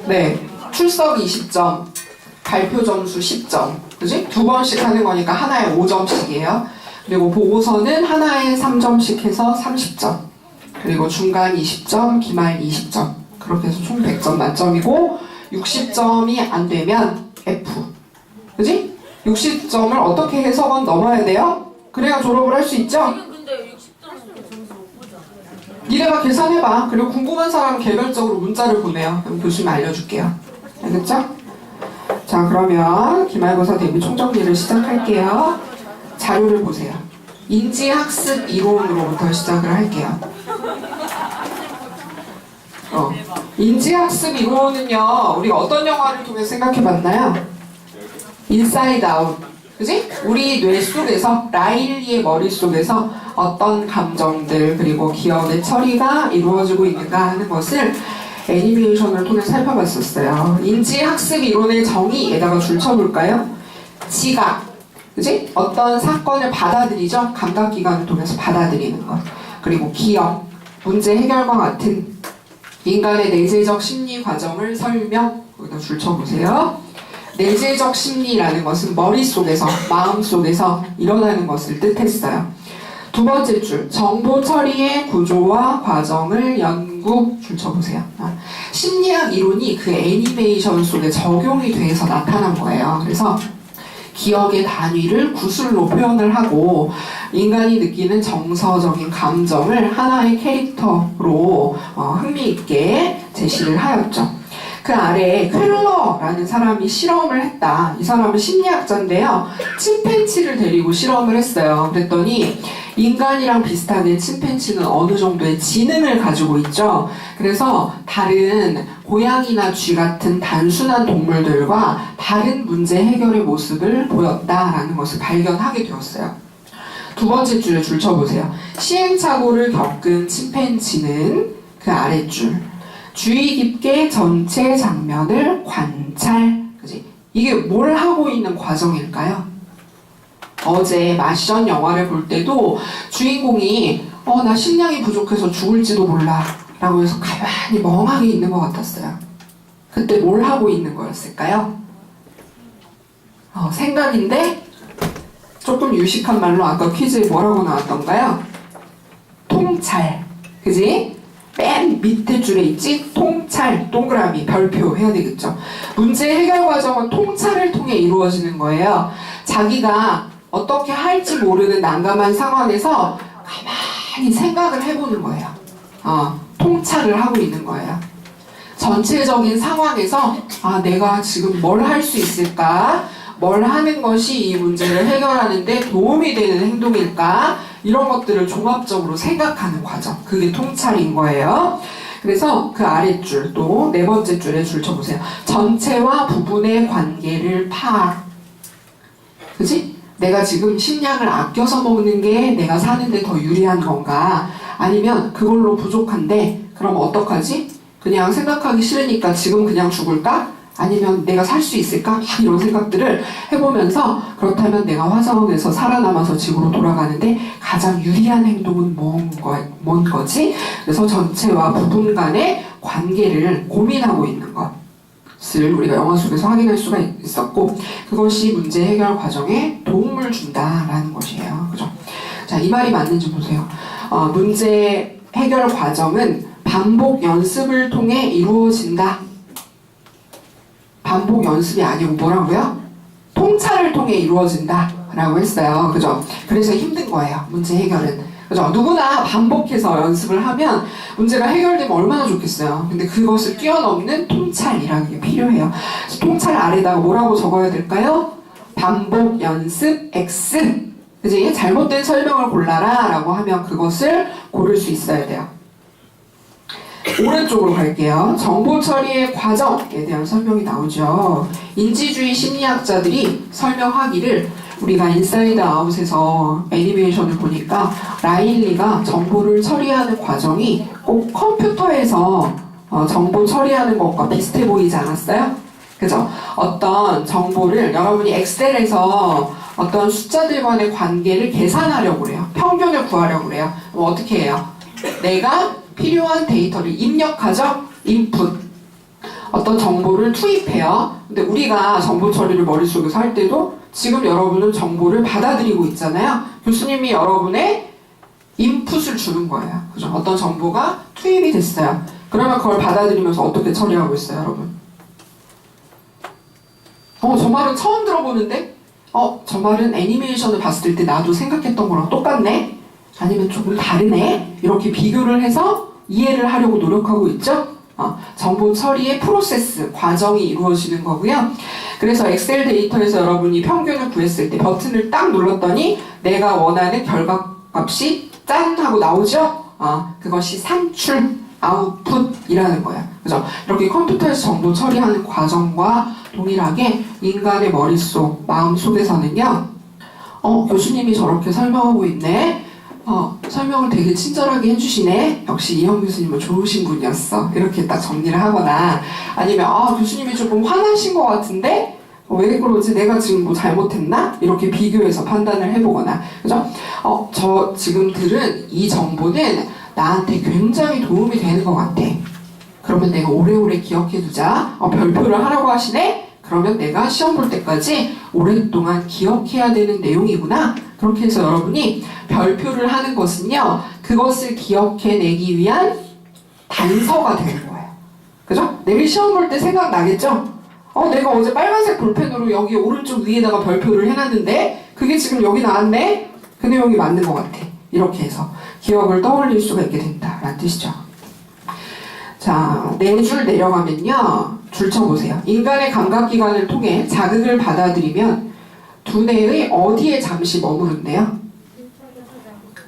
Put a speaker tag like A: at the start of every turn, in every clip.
A: 네, 출석 20점, 발표 점수 10점. 그지? 두 번씩 하는 거니까 하나에 5점씩이에요. 그리고 보고서는 하나에 3점씩 해서 30점. 그리고 중간 20점, 기말 20점. 그렇게 해서 총 100점 만점이고 60점이 안 되면 F. 그지? 60점을 어떻게 해서건 넘어야 돼요? 그래야 졸업을 할 수 있죠? 니네가 계산해봐. 그리고 궁금한 사람은 개별적으로 문자를 보내요. 그럼 교수님 알려줄게요. 알겠죠? 자, 그러면 기말고사 대비 총정리를 시작할게요. 자료를 보세요. 인지학습 이론으로부터 시작을 할게요. 인지학습 이론은요, 우리가 어떤 영화를 통해서 생각해봤나요? 인사이드 아웃. 그지? 우리 뇌 속에서, 라일리의 머릿속에서 어떤 감정들, 그리고 기억의 처리가 이루어지고 있는가 하는 것을 애니메이션을 통해 살펴봤었어요. 인지학습 이론의 정의에다가 줄쳐볼까요? 지각. 그지? 어떤 사건을 받아들이죠? 감각기관을 통해서 받아들이는 것. 그리고 기억, 문제 해결과 같은 인간의 내재적 심리 과정을 설명. 여기다 줄쳐보세요. 내재적 심리라는 것은 머릿속에서, 마음속에서 일어나는 것을 뜻했어요. 두 번째 줄, 정보 처리의 구조와 과정을 연구. 줄쳐보세요. 심리학 이론이 그 애니메이션 속에 적용이 돼서 나타난 거예요. 그래서 기억의 단위를 구술로 표현을 하고 인간이 느끼는 정서적인 감정을 하나의 캐릭터로 흥미있게 제시를 하였죠. 그 아래에 퀼러라는 사람이 실험을 했다. 이 사람은 심리학자인데요. 침팬치를 데리고 실험을 했어요. 그랬더니 인간이랑 비슷하게 침팬치는 어느 정도의 지능을 가지고 있죠. 그래서 다른 고양이나 쥐 같은 단순한 동물들과 다른 문제 해결의 모습을 보였다라는 것을 발견하게 되었어요. 두 번째 줄에 줄쳐보세요. 시행착오를 겪은 침팬치는 그 아랫줄. 주의 깊게 전체 장면을 관찰. 그지? 이게 뭘 하고 있는 과정일까요? 어제 마션 영화를 볼 때도 주인공이 나 식량이 부족해서 죽을지도 몰라 라고 해서 가만히 멍하게 있는 것 같았어요. 그때 뭘 하고 있는 거였을까요? 생각인데 조금 유식한 말로 아까 퀴즈에 뭐라고 나왔던가요? 통찰. 그지? 맨 밑에 줄에 있지? 통찰, 동그라미, 별표 해야 되겠죠. 문제 해결 과정은 통찰을 통해 이루어지는 거예요. 자기가 어떻게 할지 모르는 난감한 상황에서 가만히 생각을 해보는 거예요. 통찰을 하고 있는 거예요. 전체적인 상황에서 내가 지금 뭘 할 수 있을까? 뭘 하는 것이 이 문제를 해결하는 데 도움이 되는 행동일까? 이런 것들을 종합적으로 생각하는 과정. 그게 통찰인 거예요. 그래서 그 아랫줄, 또 네 번째 줄에 줄쳐보세요. 전체와 부분의 관계를 파악. 그지? 내가 지금 식량을 아껴서 먹는 게 내가 사는데 더 유리한 건가? 아니면 그걸로 부족한데 그럼 어떡하지? 그냥 생각하기 싫으니까 지금 그냥 죽을까? 아니면 내가 살 수 있을까? 이런 생각들을 해보면서 그렇다면 내가 화성에서 살아남아서 지구로 돌아가는데 가장 유리한 행동은 뭔 거지? 그래서 전체와 부분 간의 관계를 고민하고 있는 것을 우리가 영화 속에서 확인할 수가 있었고 그것이 문제 해결 과정에 도움을 준다라는 것이에요. 그죠? 자, 이 말이 맞는지 보세요. 문제 해결 과정은 반복 연습을 통해 이루어진다. 반복 연습이 아니고 뭐라고요? 통찰을 통해 이루어진다 라고 했어요. 그죠? 그래서 힘든 거예요. 문제 해결은. 그죠? 누구나 반복해서 연습을 하면 문제가 해결되면 얼마나 좋겠어요. 근데 그것을 뛰어넘는 통찰이라는 게 필요해요. 그래서 통찰 아래다가 뭐라고 적어야 될까요? 반복 연습 X. 그지? 잘못된 설명을 골라라 라고 하면 그것을 고를 수 있어야 돼요. 오른쪽으로 갈게요. 정보 처리의 과정에 대한 설명이 나오죠. 인지주의 심리학자들이 설명하기를 우리가 인사이드 아웃에서 애니메이션을 보니까 라일리가 정보를 처리하는 과정이 꼭 컴퓨터에서 정보 처리하는 것과 비슷해 보이지 않았어요? 그죠? 어떤 정보를 여러분이 엑셀에서 어떤 숫자들 간의 관계를 계산하려고 그래요. 평균을 구하려고 그래요. 그럼 어떻게 해요? 내가 필요한 데이터를 입력하죠. 인풋. 어떤 정보를 투입해요. 근데 우리가 정보 처리를 머릿속에서 할 때도 지금 여러분은 정보를 받아들이고 있잖아요. 교수님이 여러분의 인풋을 주는 거예요. 그죠? 어떤 정보가 투입이 됐어요. 그러면 그걸 받아들이면서 어떻게 처리하고 있어요, 여러분? 저 말은 처음 들어보는데? 저 말은 애니메이션을 봤을 때 나도 생각했던 거랑 똑같네? 아니면 조금 다르네? 이렇게 비교를 해서 이해를 하려고 노력하고 있죠? 정보 처리의 프로세스, 과정이 이루어지는 거고요. 그래서 엑셀 데이터에서 여러분이 평균을 구했을 때 버튼을 딱 눌렀더니 내가 원하는 결과값이 짠! 하고 나오죠? 그것이 산출, 아웃풋이라는 거야. 그죠? 이렇게 컴퓨터에서 정보 처리하는 과정과 동일하게 인간의 머릿속, 마음속에서는요, 교수님이 저렇게 설명하고 있네? 설명을 되게 친절하게 해주시네? 역시 이형 교수님은 좋으신 분이었어. 이렇게 딱 정리를 하거나, 아니면, 교수님이 조금 화나신 것 같은데? 왜 그러지? 내가 지금 뭐 잘못했나? 이렇게 비교해서 판단을 해보거나, 그죠? 저 지금 들은 이 정보는 나한테 굉장히 도움이 되는 것 같아. 그러면 내가 오래오래 기억해두자. 별표를 하라고 하시네? 그러면 내가 시험 볼 때까지 오랫동안 기억해야 되는 내용이구나. 그렇게 해서 여러분이 별표를 하는 것은요, 그것을 기억해내기 위한 단서가 되는 거예요. 그죠? 내일 시험 볼 때 생각나겠죠? 내가 어제 빨간색 볼펜으로 여기 오른쪽 위에다가 별표를 해놨는데 그게 지금 여기 나왔네? 그 내용이 맞는 것 같아. 이렇게 해서 기억을 떠올릴 수가 있게 된다라는 뜻이죠. 자, 4줄 내려가면요. 줄 쳐보세요. 인간의 감각기관을 통해 자극을 받아들이면 두뇌의 어디에 잠시 머무른대요?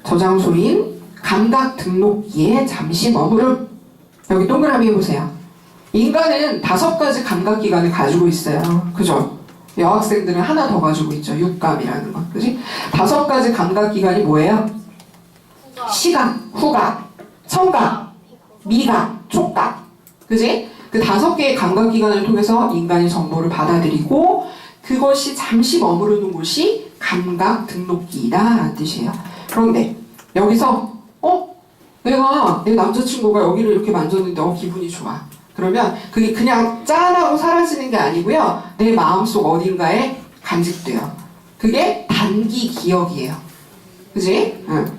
A: 저장소인 감각 등록기에 잠시 머무름. 여기 동그라미 해보세요. 인간은 5가지 감각기관을 가지고 있어요. 그죠? 여학생들은 하나 더 가지고 있죠. 육감이라는 거. 그지? 5가지 감각기관이 뭐예요? 시각, 후각, 청각, 미각, 촉각. 그지? 그 5개의 감각기관을 통해서 인간이 정보를 받아들이고 그것이 잠시 머무르는 곳이 감각 등록기이다라는 뜻이에요. 그런데 여기서 내가 내 남자친구가 여기를 이렇게 만졌는데 기분이 좋아. 그러면 그게 그냥 짠하고 사라지는 게 아니고요. 내 마음속 어딘가에 간직돼요. 그게 단기 기억이에요. 그지? 응.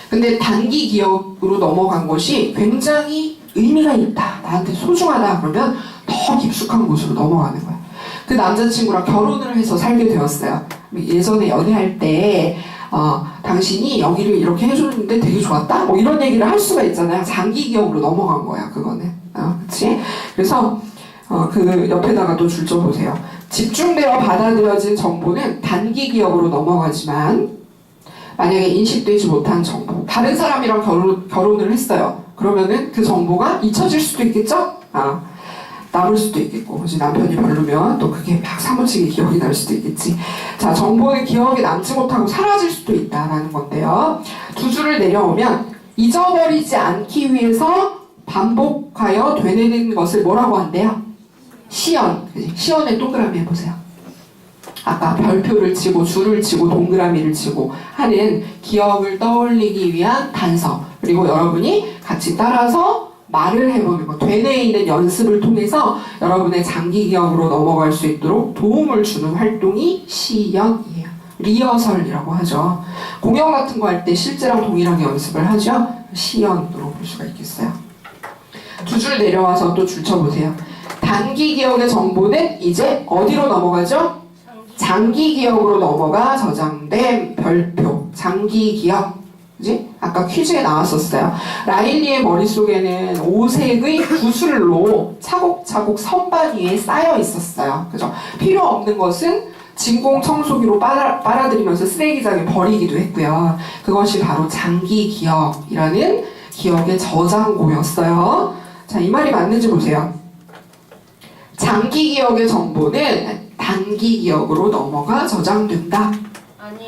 A: 근데 단기 기억으로 넘어간 것이 굉장히 의미가 있다. 나한테 소중하다. 그러면 더 깊숙한 곳으로 넘어가는 거야. 그 남자친구랑 결혼을 해서 살게 되었어요. 예전에 연애할 때 당신이 여기를 이렇게 해줬는데 되게 좋았다? 뭐 이런 얘기를 할 수가 있잖아요. 장기 기억으로 넘어간 거야, 그거는. 그치? 그래서 그 옆에다가 또 줄 쳐 보세요. 집중되어 받아들여진 정보는 단기 기억으로 넘어가지만 만약에 인식되지 못한 정보, 다른 사람이랑 결혼을 했어요. 그러면은 그 정보가 잊혀질 수도 있겠죠? 남을 수도 있겠고, 그치? 남편이 별로면 또 그게 막 사무치게 기억이 날 수도 있겠지. 자, 정보의 기억에 남지 못하고 사라질 수도 있다라는 건데요. 2줄을 내려오면 잊어버리지 않기 위해서 반복하여 되뇌는 것을 뭐라고 한대요? 시연. 그치? 시연에 동그라미 해보세요. 아까 별표를 치고 줄을 치고 동그라미를 치고 하는 기억을 떠올리기 위한 단서, 그리고 여러분이 같이 따라서 말을 해보는 것, 되뇌이는 연습을 통해서 여러분의 장기 기억으로 넘어갈 수 있도록 도움을 주는 활동이 시연이에요. 리허설이라고 하죠. 공연 같은 거 할 때 실제랑 동일하게 연습을 하죠. 시연으로 볼 수가 있겠어요. 2줄 내려와서 또 줄 쳐보세요. 단기 기억의 정보는 이제 어디로 넘어가죠? 장기 기억으로 넘어가 저장된 별표. 장기 기억. 그지? 아까 퀴즈에 나왔었어요. 라일리의 머릿속에는 5색의 구슬로 차곡차곡 선반 위에 쌓여 있었어요. 그죠? 필요 없는 것은 진공 청소기로 빨아들이면서 쓰레기장에 버리기도 했고요. 그것이 바로 장기 기억이라는 기억의 저장고였어요. 자, 이 말이 맞는지 보세요. 장기 기억의 정보는 단기 기억으로 넘어가 저장된다.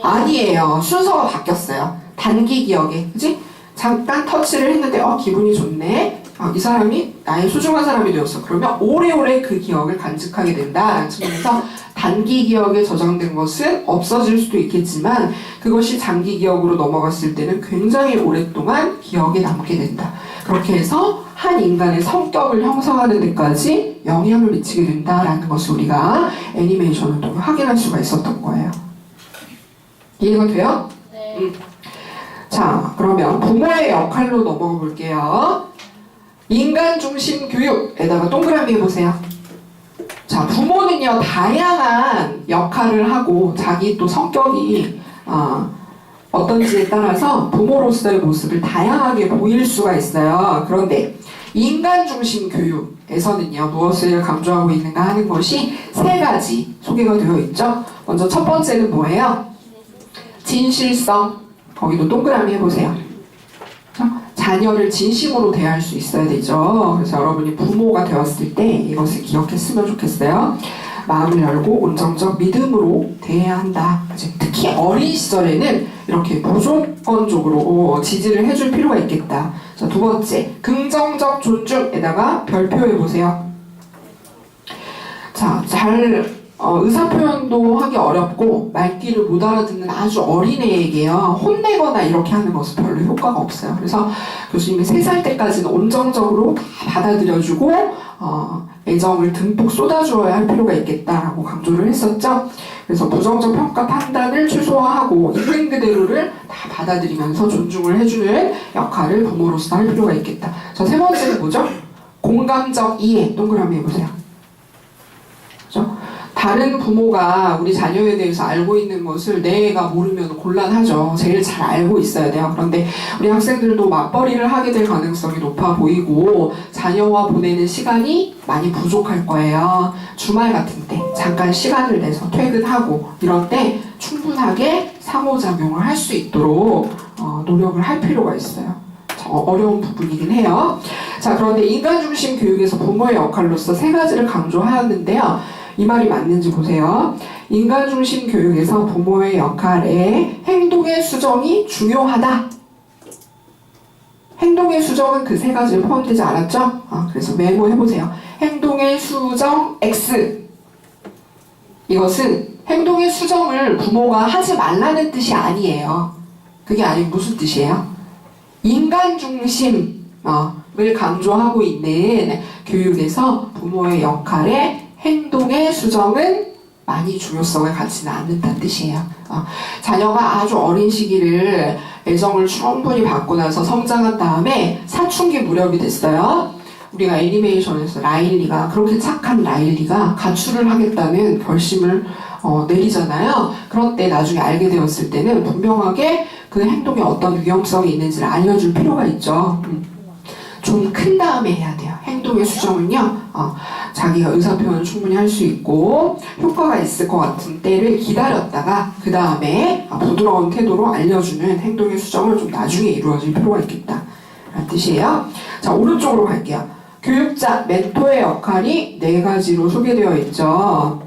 A: 아니에요. 순서가 바뀌었어요. 단기 기억에, 그치? 잠깐 터치를 했는데 기분이 좋네. 이 사람이 나의 소중한 사람이 되었어. 그러면 오래오래 그 기억을 간직하게 된다라는 측면에서 단기 기억에 저장된 것은 없어질 수도 있겠지만 그것이 장기 기억으로 넘어갔을 때는 굉장히 오랫동안 기억에 남게 된다. 그렇게 해서 한 인간의 성격을 형성하는 데까지 영향을 미치게 된다라는 것을 우리가 애니메이션을 통해 확인할 수가 있었던 거예요. 이해가 돼요?
B: 네.
A: 자, 그러면 부모의 역할로 넘어가 볼게요. 인간 중심 교육에다가 동그라미 해보세요. 자, 부모는요, 다양한 역할을 하고 자기 또 성격이 어떤지에 따라서 부모로서의 모습을 다양하게 보일 수가 있어요. 그런데 인간 중심 교육에서는요, 무엇을 강조하고 있는가 하는 것이 세 가지 소개가 되어 있죠. 먼저 첫 번째는 뭐예요? 진실성. 거기도 동그라미 해보세요. 자녀를 진심으로 대할 수 있어야 되죠. 그래서 여러분이 부모가 되었을 때 이것을 기억했으면 좋겠어요. 마음을 열고 온정적 믿음으로 대해야 한다. 특히 어린 시절에는 이렇게 무조건적으로 지지를 해줄 필요가 있겠다. 자, 두 번째, 긍정적 존중에다가 별표해 보세요. 자, 의사표현도 하기 어렵고 말귀를 못 알아듣는 아주 어린애에게요, 혼내거나 이렇게 하는 것은 별로 효과가 없어요. 그래서 교수님이 3살 때까지는 온정적으로 다 받아들여주고 애정을 듬뿍 쏟아주어야 할 필요가 있겠다라고 강조를 했었죠. 그래서 부정적 평가 판단을 최소화하고 있는 그대로를 다 받아들이면서 존중을 해주는 역할을 부모로서 할 필요가 있겠다. 자, 세 번째는 뭐죠? 공감적 이해. 동그라미 해보세요. 그죠? 다른 부모가 우리 자녀에 대해서 알고 있는 것을 내 애가 모르면 곤란하죠. 제일 잘 알고 있어야 돼요. 그런데 우리 학생들도 맞벌이를 하게 될 가능성이 높아 보이고 자녀와 보내는 시간이 많이 부족할 거예요. 주말 같은 때 잠깐 시간을 내서 퇴근하고 이런 때 충분하게 상호작용을 할 수 있도록 노력을 할 필요가 있어요. 어려운 부분이긴 해요. 자, 그런데 인간중심 교육에서 부모의 역할로서 세 가지를 강조하였는데요. 이 말이 맞는지 보세요. 인간중심 교육에서 부모의 역할에 행동의 수정이 중요하다. 행동의 수정은 그 세 가지에 포함되지 않았죠? 그래서 메모해보세요. 행동의 수정 X. 이것은 행동의 수정을 부모가 하지 말라는 뜻이 아니에요. 그게 아니고 무슨 뜻이에요? 인간중심을 강조하고 있는 교육에서 부모의 역할에 행동의 수정은 많이 중요성을 갖지는 않는다는 뜻이에요. 자녀가 아주 어린 시기를 애정을 충분히 받고 나서 성장한 다음에 사춘기 무렵이 됐어요. 우리가 애니메이션에서 라일리가, 그렇게 착한 라일리가 가출을 하겠다는 결심을 내리잖아요. 그런 때 나중에 알게 되었을 때는 분명하게 그 행동에 어떤 위험성이 있는지를 알려줄 필요가 있죠. 좀 큰 다음에 해야 돼요. 행동의 수정은요, 자기가 의사표현을 충분히 할 수 있고 효과가 있을 것 같은 때를 기다렸다가 그 다음에 부드러운 태도로 알려주는 행동의 수정을 좀 나중에 이루어질 필요가 있겠다 라는 뜻이에요. 자, 오른쪽으로 갈게요. 교육자, 멘토의 역할이 4가지로 소개되어 있죠.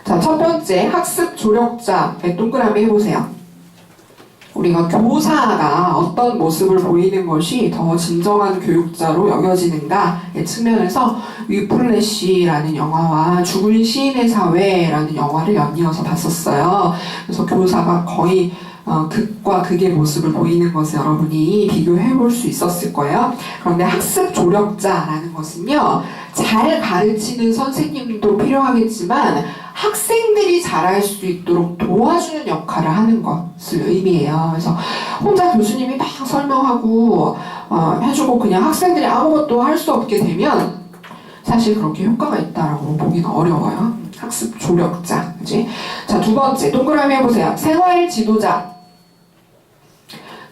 A: 자, 첫 번째, 학습 조력자에 동그라미 해보세요. 우리가 교사가 어떤 모습을 보이는 것이 더 진정한 교육자로 여겨지는가의 측면에서 위플래시라는 영화와 죽은 시인의 사회라는 영화를 연이어서 봤었어요. 그래서 교사가 거의 극과 극의 모습을 보이는 것을 여러분이 비교해 볼 수 있었을 거예요. 그런데 학습 조력자라는 것은요, 잘 가르치는 선생님도 필요하겠지만 학생들이 잘할 수 있도록 도와주는 역할을 하는 것을 의미해요. 그래서 혼자 교수님이 막 설명하고 해주고 그냥 학생들이 아무것도 할 수 없게 되면 사실 그렇게 효과가 있다라고 보기는 어려워요. 학습 조력자, 그지? 자, 두 번째, 동그라미 해보세요. 생활 지도자.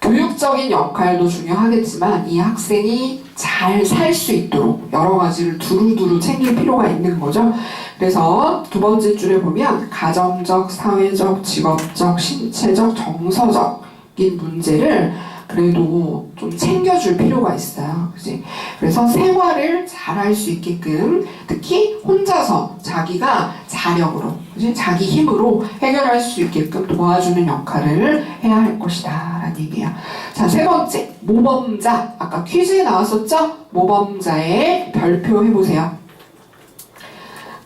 A: 교육적인 역할도 중요하겠지만 이 학생이 잘 살 수 있도록 여러 가지를 두루두루 챙길 필요가 있는 거죠. 그래서 두 번째 줄에 보면 가정적, 사회적, 직업적, 신체적, 정서적인 문제를 그래도 좀 챙겨줄 필요가 있어요. 그치? 그래서 생활을 잘 할 수 있게끔 특히 혼자서 자기가 자력으로, 그치? 자기 힘으로 해결할 수 있게끔 도와주는 역할을 해야 할 것이다 라는 얘기예요. 자, 세 번째, 모범자. 아까 퀴즈에 나왔었죠? 모범자의 별표 해보세요.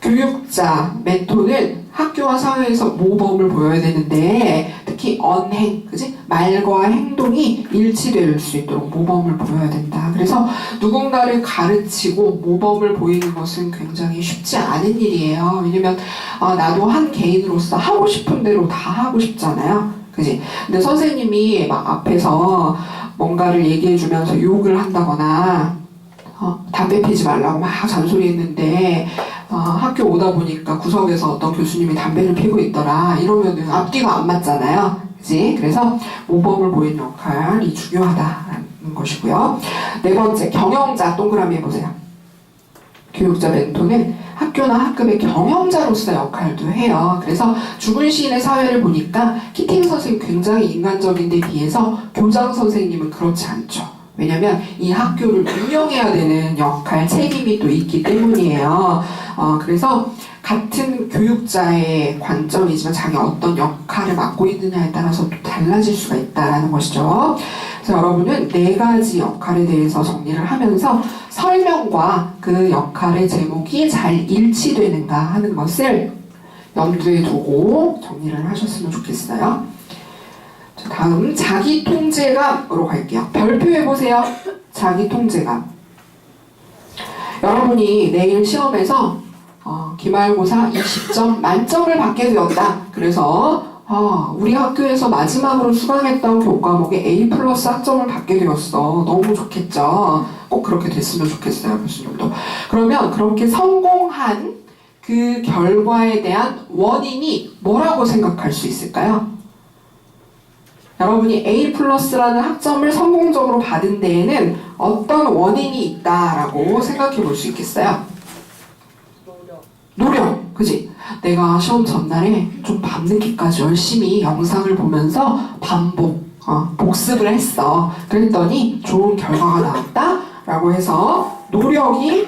A: 교육자, 멘토는 학교와 사회에서 모범을 보여야 되는데 특히 언행, 그지? 말과 행동이 일치될 수 있도록 모범을 보여야 된다. 그래서 누군가를 가르치고 모범을 보이는 것은 굉장히 쉽지 않은 일이에요. 왜냐면 나도 한 개인으로서 하고 싶은 대로 다 하고 싶잖아요. 그지? 근데 선생님이 막 앞에서 뭔가를 얘기해주면서 욕을 한다거나 담배 피지 말라고 막 잔소리했는데 학교 오다 보니까 구석에서 어떤 교수님이 담배를 피고 있더라 이러면은 앞뒤가 안 맞잖아요. 그치? 그래서 모범을 보이는 역할이 중요하다는 것이고요. 네 번째, 경영자 동그라미 해보세요. 교육자 멘토는 학교나 학급의 경영자로서 역할도 해요. 그래서 죽은 시인의 사회를 보니까 키팅 선생님 굉장히 인간적인데 비해서 교장 선생님은 그렇지 않죠. 왜냐면 이 학교를 운영해야 되는 역할, 책임이 또 있기 때문이에요. 그래서 같은 교육자의 관점이지만 자기 어떤 역할을 맡고 있느냐에 따라서 또 달라질 수가 있다는 것이죠. 그래서 여러분은 네 가지 역할에 대해서 정리를 하면서 설명과 그 역할의 제목이 잘 일치되는가 하는 것을 염두에 두고 정리를 하셨으면 좋겠어요. 자, 다음 자기통제감으로 갈게요. 별표해보세요. 자기통제감. 여러분이 내일 시험에서 기말고사 20점 만점을 받게 되었다. 그래서 우리 학교에서 마지막으로 수강했던 교과목에 A+ 학점을 받게 되었어. 너무 좋겠죠. 꼭 그렇게 됐으면 좋겠어요, 교수님도. 그러면 그렇게 성공한 그 결과에 대한 원인이 뭐라고 생각할 수 있을까요? 여러분이 A+라는 학점을 성공적으로 받은 데에는 어떤 원인이 있다라고 생각해 볼 수 있겠어요? 노력, 그지? 내가 시험 전날에 좀 밤늦게까지 열심히 영상을 보면서 복습을 했어. 그랬더니 좋은 결과가 나왔다 라고 해서 노력이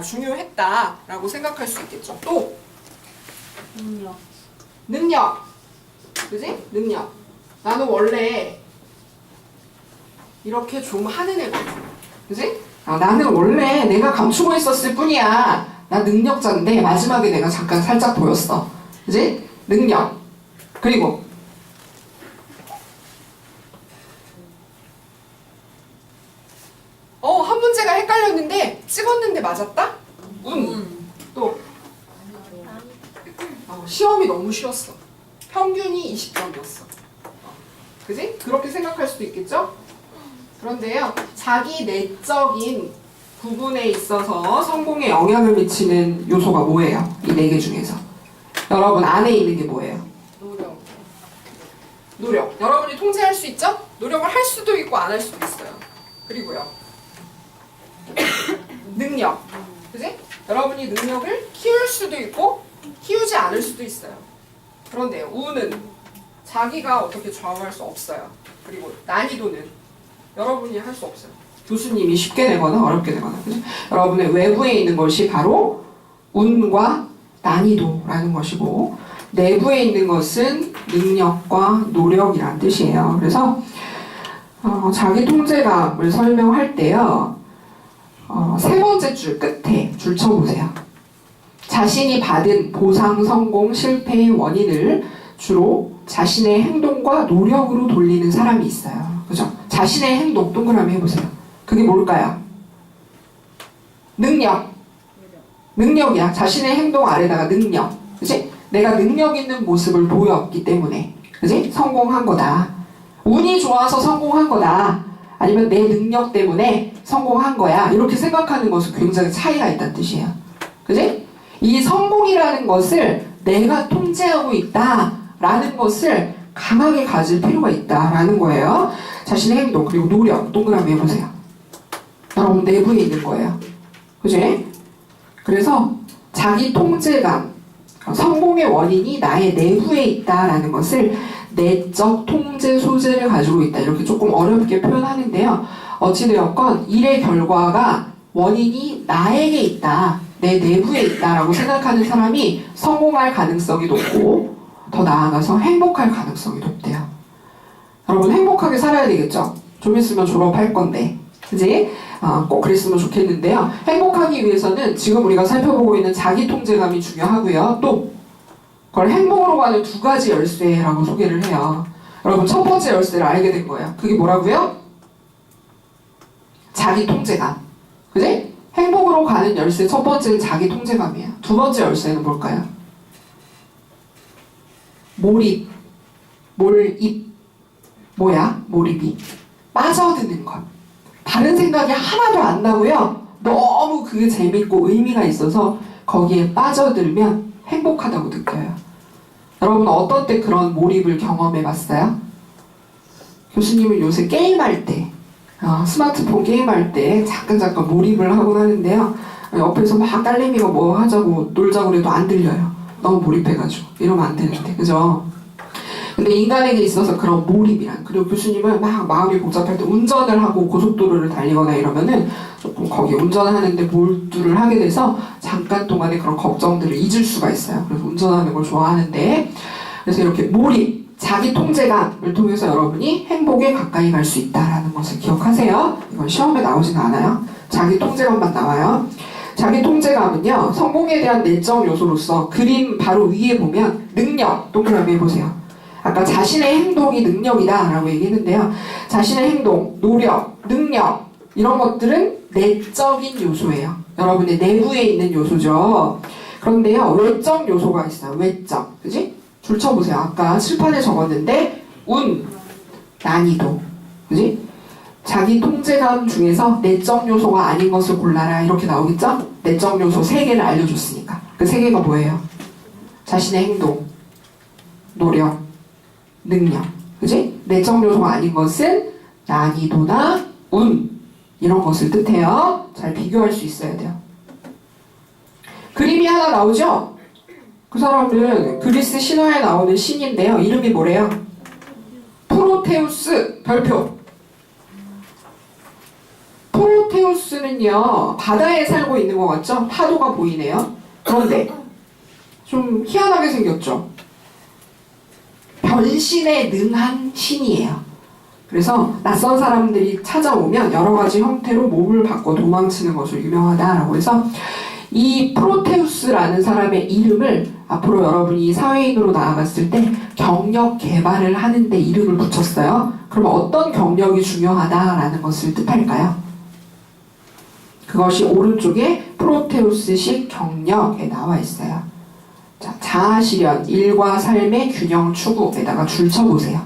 A: 중요했다 라고 생각할 수 있겠죠. 또 능력, 그지? 능력. 나는 원래 이렇게 좀 하는 애거든. 그지? 나는 원래 내가 감추고 있었을 뿐이야. 나 능력자인데 마지막에 내가 잠깐 살짝 보였어. 그지? 능력. 그리고 한 문제가 헷갈렸는데 찍었는데 맞았다? 또 시험이 너무 쉬웠어. 평균이 20점이었어. 그지? 그렇게 생각할 수도 있겠죠? 그런데요, 자기 내적인 부분에 있어서 성공에 영향을 미치는 요소가 뭐예요? 이 네 개 중에서. 여러분 안에 있는 게 뭐예요? 노력. 여러분이 통제할 수 있죠? 노력을 할 수도 있고 안 할 수도 있어요. 그리고요. 능력. 그지? 여러분이 능력을 키울 수도 있고 키우지 않을 수도 있어요. 그런데요, 우는 자기가 어떻게 좌우할 수 없어요. 그리고 난이도는 여러분이 할 수 없어요. 교수님이 쉽게 내거나 어렵게 내거나. 그죠? 여러분의 외부에 있는 것이 바로 운과 난이도라는 것이고 내부에 있는 것은 능력과 노력이라는 뜻이에요. 그래서 자기 통제감을 설명할 때요. 세 번째 줄 끝에 줄 쳐보세요. 자신이 받은 보상, 성공, 실패의 원인을 주로 자신의 행동과 노력으로 돌리는 사람이 있어요. 그죠? 자신의 행동 동그라미 해보세요. 그게 뭘까요? 능력이야. 자신의 행동 아래다가 능력. 그치? 내가 능력 있는 모습을 보였기 때문에. 그치? 성공한 거다. 운이 좋아서 성공한 거다. 아니면 내 능력 때문에 성공한 거야. 이렇게 생각하는 것은 굉장히 차이가 있다는 뜻이에요. 그치? 이 성공이라는 것을 내가 통제하고 있다라는 것을 강하게 가질 필요가 있다라는 거예요. 자신의 행동 그리고 노력 동그라미 해보세요. 여러분 내부에 있는 거예요. 그지? 그래서 자기 통제감, 성공의 원인이 나의 내부에 있다라는 것을 내적 통제 소재를 가지고 있다. 이렇게 조금 어렵게 표현하는데요. 어찌되었건 일의 결과가 원인이 나에게 있다. 내 내부에 있다라고 생각하는 사람이 성공할 가능성이 높고 더 나아가서 행복할 가능성이 높대요. 여러분 행복하게 살아야 되겠죠? 좀 있으면 졸업할 건데. 그지? 꼭 그랬으면 좋겠는데요. 행복하기 위해서는 지금 우리가 살펴보고 있는 자기 통제감이 중요하고요. 또 그걸 행복으로 가는 두 가지 열쇠라고 소개를 해요. 여러분 첫 번째 열쇠를 알게 된 거예요. 그게 뭐라고요? 자기 통제감. 그지? 행복으로 가는 열쇠 첫 번째는 자기 통제감이에요. 두 번째 열쇠는 뭘까요? 몰입. 뭐야? 몰입이. 빠져드는 것. 다른 생각이 하나도 안 나고요. 너무 그게 재밌고 의미가 있어서 거기에 빠져들면 행복하다고 느껴요. 여러분 어떤 때 그런 몰입을 경험해 봤어요? 교수님은 요새 게임할 때 스마트폰 게임할 때 잠깐 몰입을 하곤 하는데요. 옆에서 막 딸내미가 뭐 하자고 놀자고 그래도 안 들려요. 너무 몰입해가지고 이러면 안 되는데, 그죠? 근데 인간에게 있어서 그런 몰입이란, 그리고 교수님은 막 마음이 복잡할 때 운전을 하고 고속도로를 달리거나 이러면은 조금 거기 운전하는데 몰두를 하게 돼서 잠깐 동안에 그런 걱정들을 잊을 수가 있어요. 그래서 운전하는 걸 좋아하는데, 그래서 이렇게 몰입, 자기 통제감을 통해서 여러분이 행복에 가까이 갈 수 있다라는 것을 기억하세요. 이건 시험에 나오지는 않아요. 자기 통제감만 나와요. 자기 통제감은요, 성공에 대한 내적 요소로서 그림 바로 위에 보면 능력, 동그라미 해보세요. 아까 자신의 행동이 능력이다 라고 얘기했는데요. 자신의 행동, 노력, 능력 이런 것들은 내적인 요소예요. 여러분의 내부에 있는 요소죠. 그런데요, 외적 요소가 있어요. 외적, 그지? 줄 쳐보세요. 아까 칠판에 적었는데 운, 난이도, 그지? 자기 통제감 중에서 내적 요소가 아닌 것을 골라라 이렇게 나오겠죠? 내적 요소 3개를 알려줬으니까. 그 3개가 뭐예요? 자신의 행동, 노력, 능력, 그지? 내적 요소가 아닌 것은 난이도나 운 이런 것을 뜻해요. 잘 비교할 수 있어야 돼요. 그림이 하나 나오죠? 그 사람은 그리스 신화에 나오는 신인데요. 이름이 뭐래요? 프로테우스. 별표. 프로테우스는요, 바다에 살고 있는 것 같죠? 파도가 보이네요. 그런데 좀 희한하게 생겼죠? 변신에 능한 신이에요. 그래서 낯선 사람들이 찾아오면 여러 가지 형태로 몸을 바꿔 도망치는 것으로 유명하다라고 해서 이 프로테우스라는 사람의 이름을 앞으로 여러분이 사회인으로 나아갔을 때 경력 개발을 하는데 이름을 붙였어요. 그럼 어떤 경력이 중요하다라는 것을 뜻할까요? 그것이 오른쪽에 프로테우스식 경력에 나와 있어요. 자, 자아실현, 일과 삶의 균형 추구에다가 줄 쳐보세요.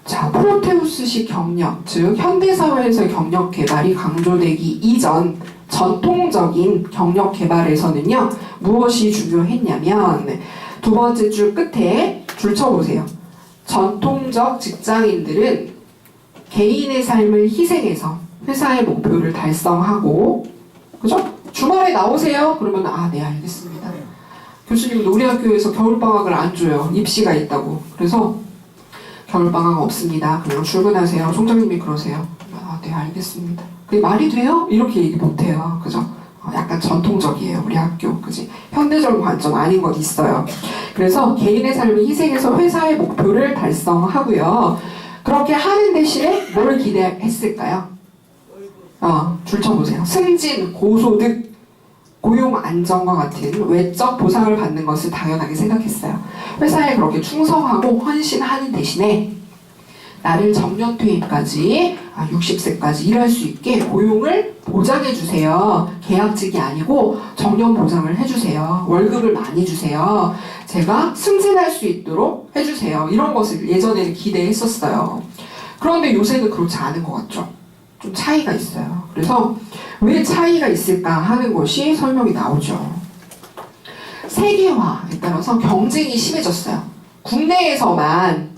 A: 자, 프로테우스식 경력, 즉 현대사회에서 경력 개발이 강조되기 이전 전통적인 경력 개발에서는요, 무엇이 중요했냐면 두 번째 줄 끝에 줄 쳐보세요. 전통적 직장인들은 개인의 삶을 희생해서 회사의 목표를 달성하고, 그죠? 주말에 나오세요. 그러면 네 알겠습니다. 교수님은 우리 학교에서 겨울방학을 안 줘요. 입시가 있다고. 그래서 겨울방학 없습니다. 그냥 출근하세요. 총장님이 그러세요. 네 알겠습니다. 그게 말이 돼요? 이렇게 얘기 못해요. 그죠? 약간 전통적이에요. 우리 학교. 그지? 현대적 관점 아닌 것 있어요. 그래서 개인의 삶을 희생해서 회사의 목표를 달성하고요. 그렇게 하는 대신에 뭘 기대했을까요? 줄 쳐보세요. 승진, 고소득, 고용 안정과 같은 외적 보상을 받는 것을 당연하게 생각했어요. 회사에 그렇게 충성하고 헌신하는 대신에 나를 정년퇴임까지 60세까지 일할 수 있게 고용을 보장해주세요. 계약직이 아니고 정년 보장을 해주세요. 월급을 많이 주세요. 제가 승진할 수 있도록 해주세요. 이런 것을 예전에는 기대했었어요. 그런데 요새는 그렇지 않은 것 같죠? 좀 차이가 있어요. 그래서 왜 차이가 있을까 하는 것이 설명이 나오죠. 세계화에 따라서 경쟁이 심해졌어요. 국내에서만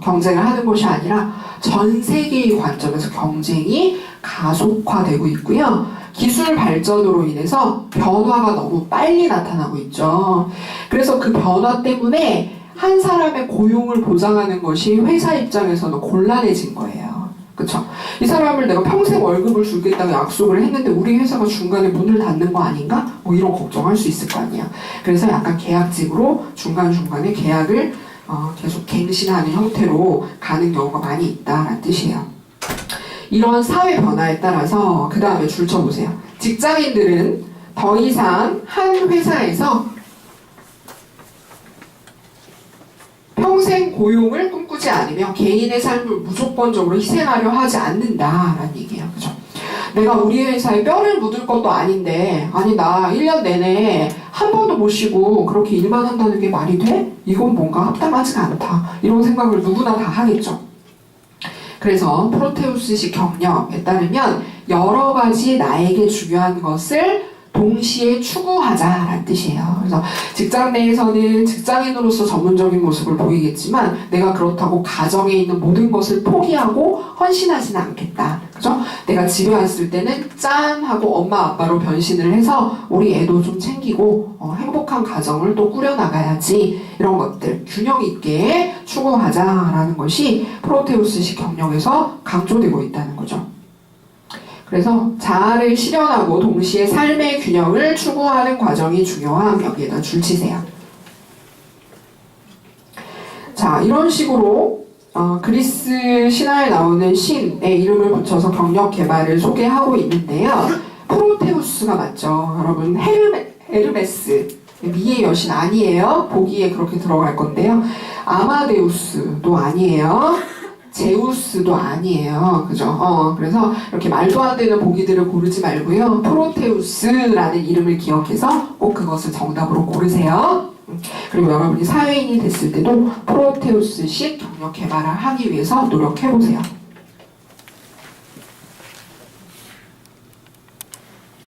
A: 경쟁을 하는 것이 아니라 전 세계의 관점에서 경쟁이 가속화되고 있고요. 기술 발전으로 인해서 변화가 너무 빨리 나타나고 있죠. 그래서 그 변화 때문에 한 사람의 고용을 보장하는 것이 회사 입장에서는 곤란해진 거예요. 그쵸? 이 사람을 내가 평생 월급을 주겠다고 약속을 했는데 우리 회사가 중간에 문을 닫는 거 아닌가? 뭐 이런 걱정할 수 있을 거 아니야. 그래서 약간 계약직으로 중간중간에 계약을 계속 갱신하는 형태로 가는 경우가 많이 있다라는 뜻이에요. 이런 사회 변화에 따라서 그 다음에 줄 쳐보세요. 직장인들은 더 이상 한 회사에서 평생 고용을 꿈꾸지 않으며 개인의 삶을 무조건적으로 희생하려 하지 않는다라는 얘기예요. 그죠? 내가 우리 회사에 뼈를 묻을 것도 아닌데 아니 나 1년 내내 한 번도 못 쉬고 그렇게 일만 한다는 게 말이 돼? 이건 뭔가 합당하지가 않다. 이런 생각을 누구나 다 하겠죠. 그래서 프로테우스식 경력에 따르면 여러 가지 나에게 중요한 것을 동시에 추구하자라는 뜻이에요. 그래서 직장 내에서는 직장인으로서 전문적인 모습을 보이겠지만 내가 그렇다고 가정에 있는 모든 것을 포기하고 헌신하지는 않겠다. 그죠? 내가 집에 왔을 때는 짠 하고 엄마 아빠로 변신을 해서 우리 애도 좀 챙기고 행복한 가정을 또 꾸려나가야지. 이런 것들 균형 있게 추구하자라는 것이 프로테우스식 경력에서 강조되고 있다는 거죠. 그래서 자아를 실현하고 동시에 삶의 균형을 추구하는 과정이 중요함. 여기에다 줄 치세요. 자, 이런 식으로 그리스 신화에 나오는 신의 이름을 붙여서 경력 개발을 소개하고 있는데요. 프로테우스가 맞죠? 여러분 헤르메스 미의 여신 아니에요. 보기에 그렇게 들어갈 건데요. 아마데우스도 아니에요. 제우스도 아니에요. 그죠? 그래서 이렇게 말도 안 되는 보기들을 고르지 말고요. 프로테우스라는 이름을 기억해서 꼭 그것을 정답으로 고르세요. 그리고 여러분이 사회인이 됐을 때도 프로테우스식 경력 개발을 하기 위해서 노력해보세요.